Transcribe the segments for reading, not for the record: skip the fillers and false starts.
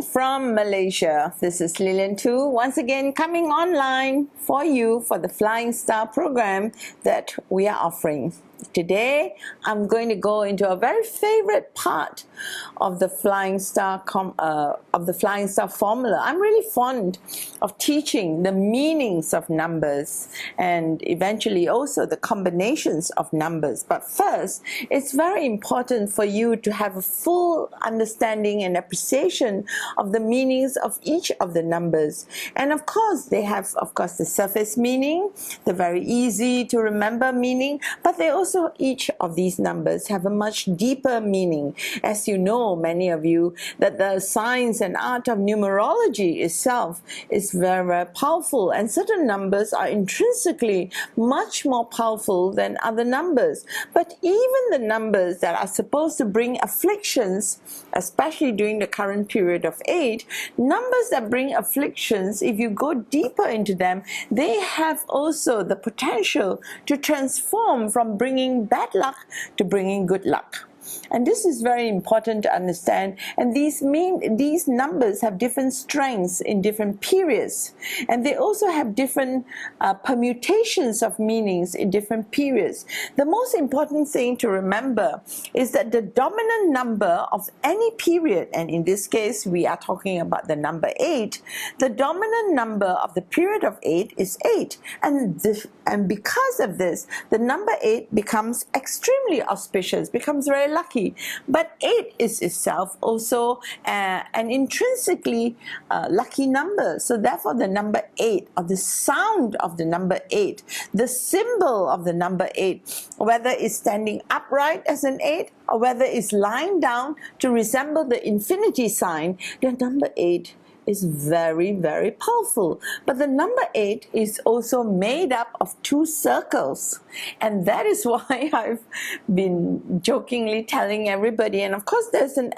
from Malaysia. This is Lilian Tu, once again coming online for you for the Flying Star program that we are offering. Today, I'm going to go into a very favorite part of the Flying Star formula. I'm really fond of teaching the meanings of numbers and eventually also the combinations of numbers. But first, it's very important for you to have a full understanding and appreciation of the meanings of each of the numbers. And of course, they have, the surface meaning, the very easy to remember meaning, but they also each of these numbers have a much deeper meaning. As you know, many of you, that the science and art of numerology itself is very, very powerful, and certain numbers are intrinsically much more powerful than other numbers. But even the numbers that are supposed to bring afflictions, especially during the current period of 8, numbers that bring afflictions, if you go deeper into them, they have also the potential to transform from bringing bad luck to bringing good luck. And this is very important to understand, and these numbers have different strengths in different periods, and they also have different permutations of meanings in different periods. The most important thing to remember is that the dominant number of any period, and in this case we are talking about the number 8, the dominant number of the period of 8 is 8, and because of this, the number 8 becomes extremely auspicious, becomes very lucky. But 8 is itself also an intrinsically lucky number. So therefore the number 8, or the sound of the number 8, the symbol of the number 8, whether it's standing upright as an 8 or whether it's lying down to resemble the infinity sign, the number 8 is very, very powerful. But the number 8 is also made up of 2 circles, and that is why I've been jokingly telling everybody, and of course there's a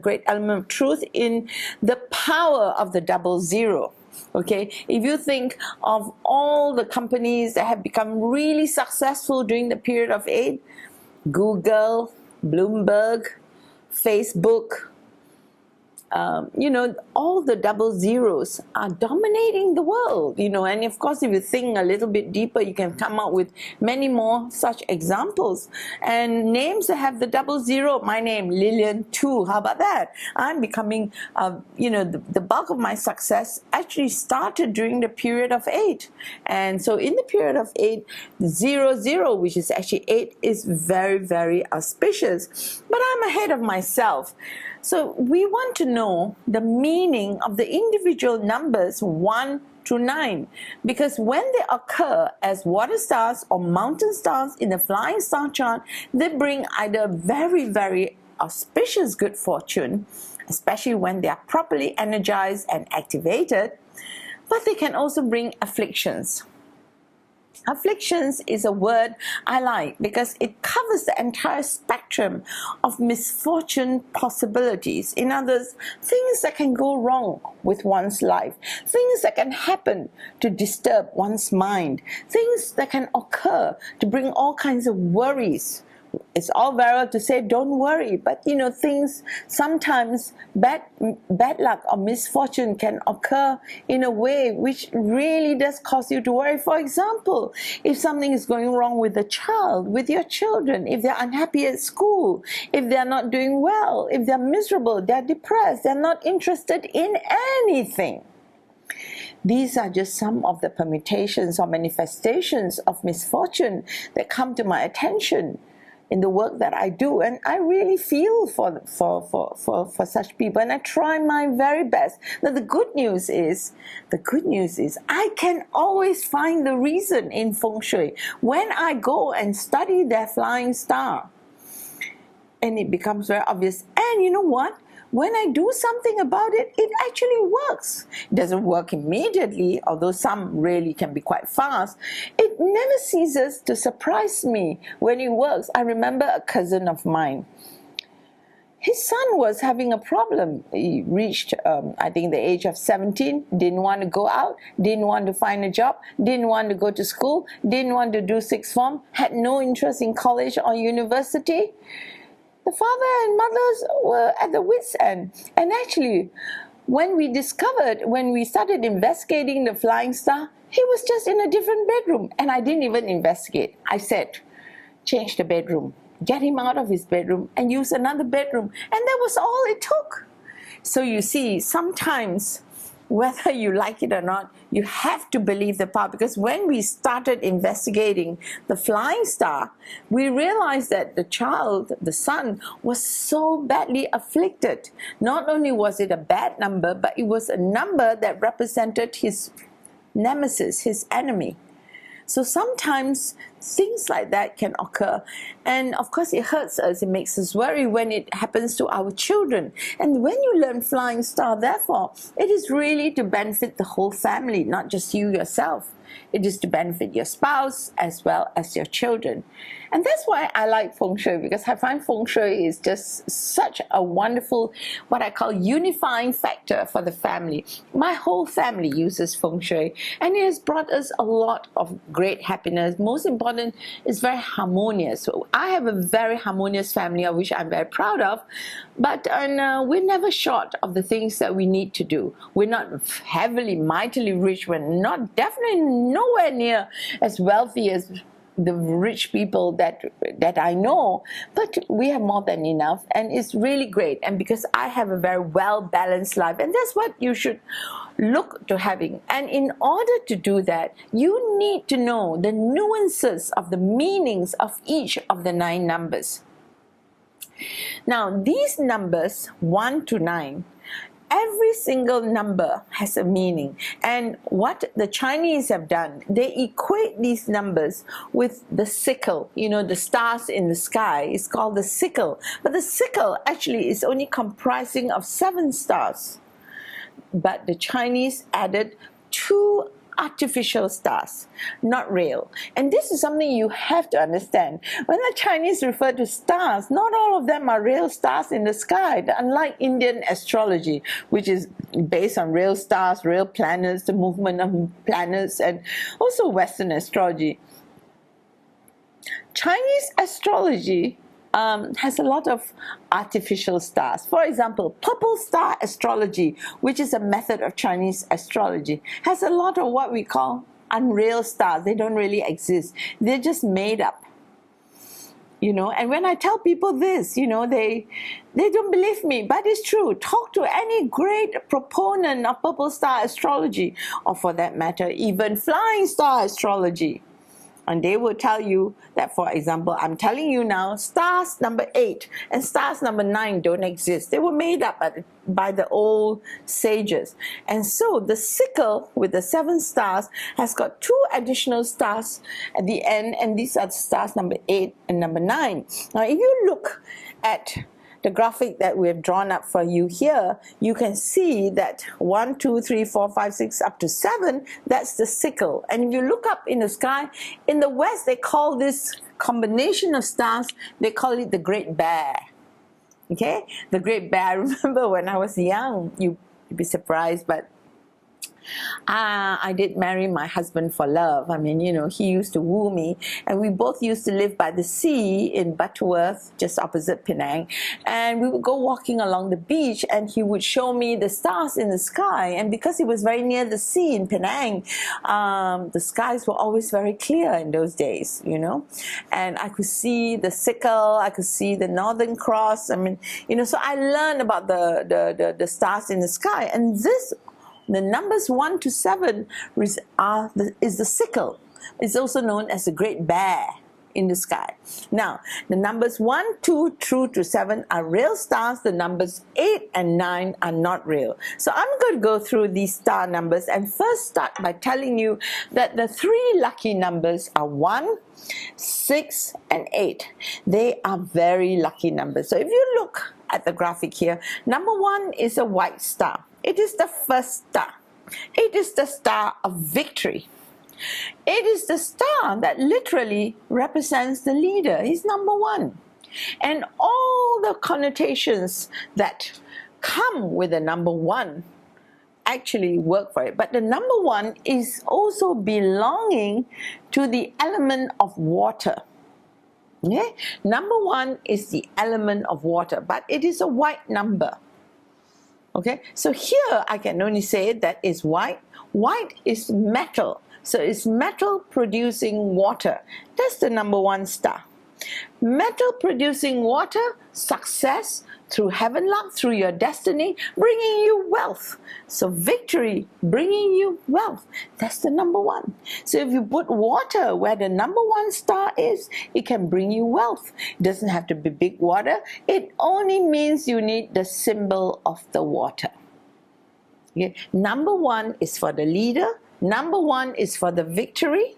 great element of truth in the power of the 00. Okay, if you think of all the companies that have become really successful during the period of 8, Google, Bloomberg, Facebook, all the 00s are dominating the world, and of course if you think a little bit deeper, you can come up with many more such examples. And names that have the 00, my name, Lilian Tu, how about that? I'm becoming, the bulk of my success actually started during the period of 8. And so in the period of 8, 00, which is actually 8, is very, very auspicious. But I'm ahead of myself. So we want to know the meaning of the individual numbers 1 to 9, because when they occur as water stars or mountain stars in the flying star chart, they bring either very, very auspicious good fortune, especially when they are properly energized and activated, but they can also bring afflictions. Afflictions is a word I like because it covers the entire spectrum of misfortune possibilities. In others, things that can go wrong with one's life, things that can happen to disturb one's mind, things that can occur to bring all kinds of worries. It's all very well to say don't worry, but things, sometimes bad luck or misfortune can occur in a way which really does cause you to worry. For example, if something is going wrong with a child, with your children, if they're unhappy at school, if they're not doing well, if they're miserable, they're depressed, they're not interested in anything. These are just some of the permutations or manifestations of misfortune that come to my attention in the work that I do, and I really feel for such people, and I try my very best. Now the good news is I can always find the reason in Feng Shui when I go and study their flying star, and it becomes very obvious. And you know what? When I do something about it, it actually works. It doesn't work immediately, although some really can be quite fast. It never ceases to surprise me when it works. I remember a cousin of mine. His son was having a problem. He reached, I think, the age of 17, didn't want to go out, didn't want to find a job, didn't want to go to school, didn't want to do sixth form, had no interest in college or university. The father and mothers were at the wit's end. And actually, when we started investigating the flying star, he was just in a different bedroom, and I didn't even investigate. I said, change the bedroom, get him out of his bedroom and use another bedroom, and that was all it took. So you see, sometimes, whether you like it or not, you have to believe the power, because when we started investigating the flying star, we realized that the child, the son, was so badly afflicted. Not only was it a bad number, but it was a number that represented his nemesis, his enemy. So sometimes things like that can occur, and of course it hurts us, it makes us worry when it happens to our children. And when you learn flying star, therefore, it is really to benefit the whole family, not just you yourself. It is to benefit your spouse as well as your children. And that's why I like Feng Shui, because I find Feng Shui is just such a wonderful, what I call unifying factor for the family. My whole family uses Feng Shui, and it has brought us a lot of great happiness. Most important, it's very harmonious. So I have a very harmonious family, of which I'm very proud of, but we're never short of the things that we need to do. We're not heavily, mightily rich. We're not, definitely nowhere near as wealthy as the rich people that I know, but we have more than enough, and it's really great. And because I have a very well-balanced life, and that's what you should look to having. And in order to do that, you need to know the nuances of the meanings of each of the 9 numbers. Now, these numbers 1 to 9, every single number has a meaning, and what the Chinese have done, they equate these numbers with the sickle. You know, the stars in the sky is called the sickle, but the sickle actually is only comprising of 7 stars, but the Chinese added 2 artificial stars, not real. And this is something you have to understand. When the Chinese refer to stars, not all of them are real stars in the sky. Unlike Indian astrology, which is based on real stars, real planets, the movement of planets, and also Western astrology. Chinese astrology has a lot of artificial stars. For example, purple star astrology, which is a method of Chinese astrology, has a lot of what we call unreal stars. They don't really exist. They're just made up. You know, and when I tell people this, you know, they don't believe me, but it's true. Talk to any great proponent of purple star astrology, or for that matter, even flying star astrology, and they will tell you that, for example, I'm telling you now, stars number 8 and stars number 9 don't exist. They were made up by the old sages. And so the sickle with the 7 stars has got 2 additional stars at the end, and these are stars number 8 and number 9. Now, if you look at the graphic that we have drawn up for you here, you can see that 1, 2, 3, 4, 5, 6 up to 7, that's the sickle. And if you look up in the sky, in the west they call this combination of stars, they call it the Great Bear. Okay, the Great Bear. I remember when I was young, you'd be surprised, but I did marry my husband for love. I mean, you know, he used to woo me, and we both used to live by the sea in Butterworth, just opposite Penang, and we would go walking along the beach, and he would show me the stars in the sky. And because it was very near the sea in Penang, the skies were always very clear in those days, you know, and I could see the sickle, I could see the Northern Cross. I mean, you know, so I learned about the stars in the sky, and the numbers 1 to 7 is the sickle. It's also known as the Great Bear in the sky. Now, the numbers 1, 2 through to 7 are real stars. The numbers 8 and 9 are not real. So I'm going to go through these star numbers and first start by telling you that the 3 lucky numbers are 1, 6, and 8. They are very lucky numbers. So if you look at the graphic here, number 1 is a white star. It is the first star. It is the star of victory. It is the star that literally represents the leader. He's number 1. And all the connotations that come with the number 1 actually work for it. But the number 1 is also belonging to the element of water. Okay? Number 1 is the element of water, but it is a white number. Okay, so here I can only say that is white. White is metal. So it's metal producing water. That's the number 1 star. Metal producing water, success through heaven luck, through your destiny, bringing you wealth. So victory, bringing you wealth. That's the number 1. So if you put water where the number 1 star is, it can bring you wealth. It doesn't have to be big water. It only means you need the symbol of the water. Okay? Number 1 is for the leader. Number 1 is for the victory.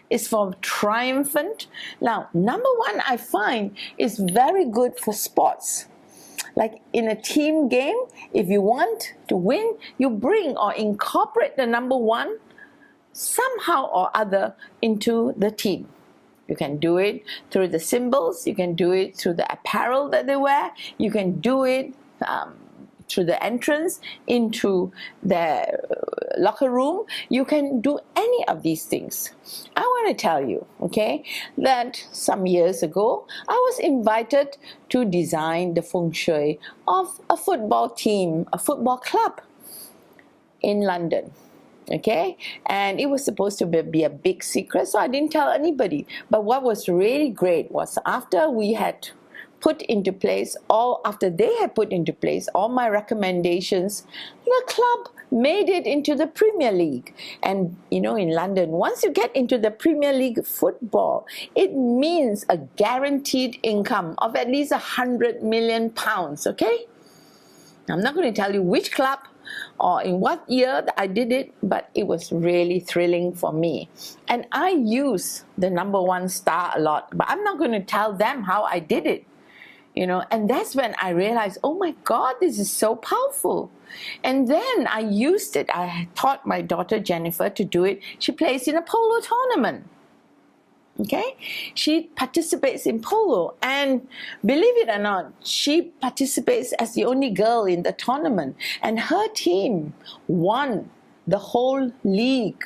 Is for triumphant. Now, number 1 I find is very good for sports. Like in a team game, if you want to win, you bring or incorporate the number 1 somehow or other into the team. You can do it through the symbols, you can do it through the apparel that they wear, you can do it through the entrance into their locker room. You can do any of these things. I want to tell you, okay, that some years ago, I was invited to design the Feng Shui of a football team, a football club in London. Okay, and it was supposed to be a big secret, so I didn't tell anybody. But what was really great was after we had put into place, after they had put into place all my recommendations, the club made it into the Premier League. And you know, in London, once you get into the Premier League football, it means a guaranteed income of at least £100 million, okay? I'm not going to tell you which club or in what year that I did it, but it was really thrilling for me. And I use the number 1 star a lot, but I'm not going to tell them how I did it. You know, and that's when I realized, oh my God, this is so powerful. And then I used it. I taught my daughter Jennifer to do it. She plays in a polo tournament. Okay, she participates in polo, and believe it or not, she participates as the only girl in the tournament, and her team won the whole league.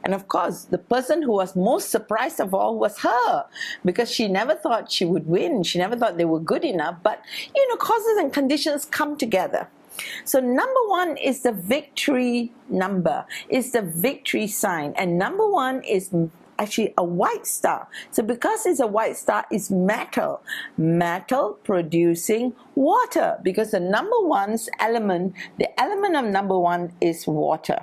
And of course, the person who was most surprised of all was her, because she never thought she would win. She never thought they were good enough. But, you know, causes and conditions come together. So number 1 is the victory number, is the victory sign. And number 1 is actually a white star. So because it's a white star, it's metal. Metal producing water, because the number 1's element, the element of number 1 is water.